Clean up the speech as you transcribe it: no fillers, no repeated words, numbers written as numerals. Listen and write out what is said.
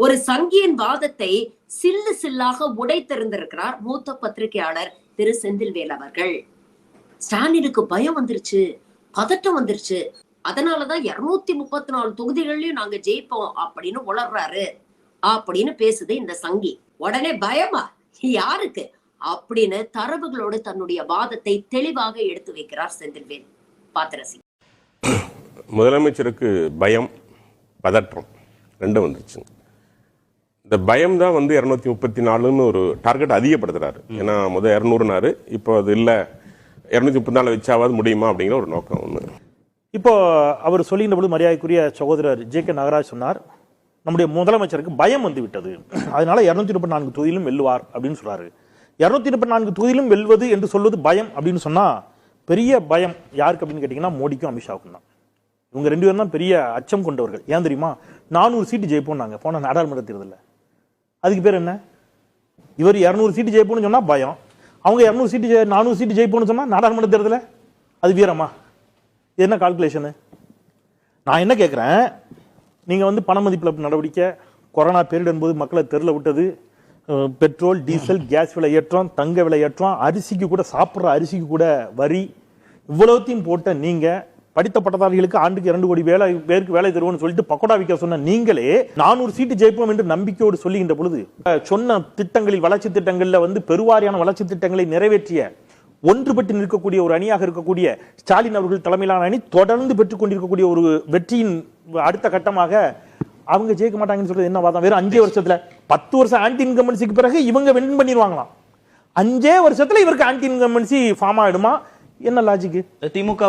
ஒரு சங்கியின் வாதத்தை சில்லு சில்லாக உடைத்திருந்திருக்கிறார் மூத்த பத்திரிகையாளர் திரு செந்தில்வேல் அவர்கள். ஸ்டாலினுக்கு பயம் வந்துருச்சு, பதட்டம் வந்துருச்சு, அதனாலதான் 234 தொகுதிகளையும் நாங்க ஜெயிப்போம் அப்படின்னு உளர்றாரு அப்படின்னு பேசுது இந்த சங்கி. உடனே பயமா யாருக்கு அப்படின்னு தரவுகளோடு தன்னுடைய வாதத்தை தெளிவாக எடுத்து வைக்கிறார் செந்தில்வேல். பாத்திரசி முதலமைச்சருக்கு பயம், பதற்றம் ரெண்டும் வந்துருச்சு. இந்த பயம் தான் 234ன்னு ஒரு டார்கெட் அதிகப்படுத்துறாரு. ஏன்னா 200னாரு, இப்போ அது இல்ல 234 வச்சாவது முடியுமா அப்படிங்கிற ஒரு நோக்கம் ஒண்ணு. இப்போ அவர் சொல்லுகின்ற பொழுது மரியாதைக்குரிய சகோதரர் ஜே.கே. நாகராஜ் சொன்னார், நம்முடைய முதலமைச்சருக்கு பயம் வந்து விட்டது, அதனால 234 தொகுதியிலும் வெல்லுவார் அப்படின்னு சொல்றாரு. 234 தொகுதியிலும் வெல்வது என்று சொல்வது பயம் அப்படின்னு சொன்னா பெரிய பயம் யாருக்கு அப்படின்னு கேட்டீங்கன்னா மோடிக்கும் அமித்ஷாவுக்கும் தான். இவங்க 2 பேரும் தான் பெரிய அச்சம் கொண்டவர்கள். ஏன் தெரியுமா? 400 சீட்டு ஜெயிப்போம் போன நாடாளுமன்ற தேர்தலில். அதுக்கு பேர் என்ன? இவர் 200 சீட்டு ஜெயிப்போம்னு சொன்னா பயம், அவங்க 400 சீட்டு ஜெயிப்போம்னு சொன்னா நாடாளுமன்ற தேர்தலில் அது வீரமா? என்ன கால்குலேஷனு? நான் என்ன கேட்கிறேன், நீங்க பண மதிப்பிழப்பு நடவடிக்கை, கொரோனா பேரிடர் போது மக்களை தெருல விட்டது, பெட்ரோல் டீசல் கேஸ் விலை ஏற்றம், தங்க விலை ஏற்றம், அரிசிக்கு கூட, சாப்பிட்ற அரிசிக்கு கூட வரி, இவ்வளவுத்தையும் போட்ட நீங்க படித்த பட்டதாரிகளுக்கு ஆண்டுக்கு 2 கோடி பேருக்கு வேலை தருவோம்னு சொல்லிட்டு பக்கோடா விற்க சொன்ன நீங்களே 400 சீட்டு ஜெயிப்போம் என்று நம்பிக்கையோடு சொல்லுகின்ற பொழுது சொன்ன திட்டங்களில், வளர்ச்சி திட்டங்கள்ல பெருவாரியான வளர்ச்சி திட்டங்களை நிறைவேற்றிய ஒன்றுபட்டு நிற்கக்கூடிய ஒரு அணியாக இருக்கக்கூடிய ஸ்டாலின் அவர்கள் தலைமையிலான அணி தொடர்ந்து பெற்றுக் கொண்டிருக்கக்கூடிய ஒரு வெற்றியின் அடுத்த கட்டமாக அவங்க ஜெயிக்க மாட்டாங்கன்னு சொல்றது என்ன வாதம்? வெறும் 5 வருஷத்துல 10 வருஷம் ஆன்டி இன்கம்பன்சிக்கு பிறகு இவங்க வின் பண்ணிடுவாங்களாம். 5 வருஷத்துல இவருக்கு ஆன்டி இன்கம்பன்சி ஃபார்ம் ஆயிடுமா? என்ன லாஜிக்? திமுக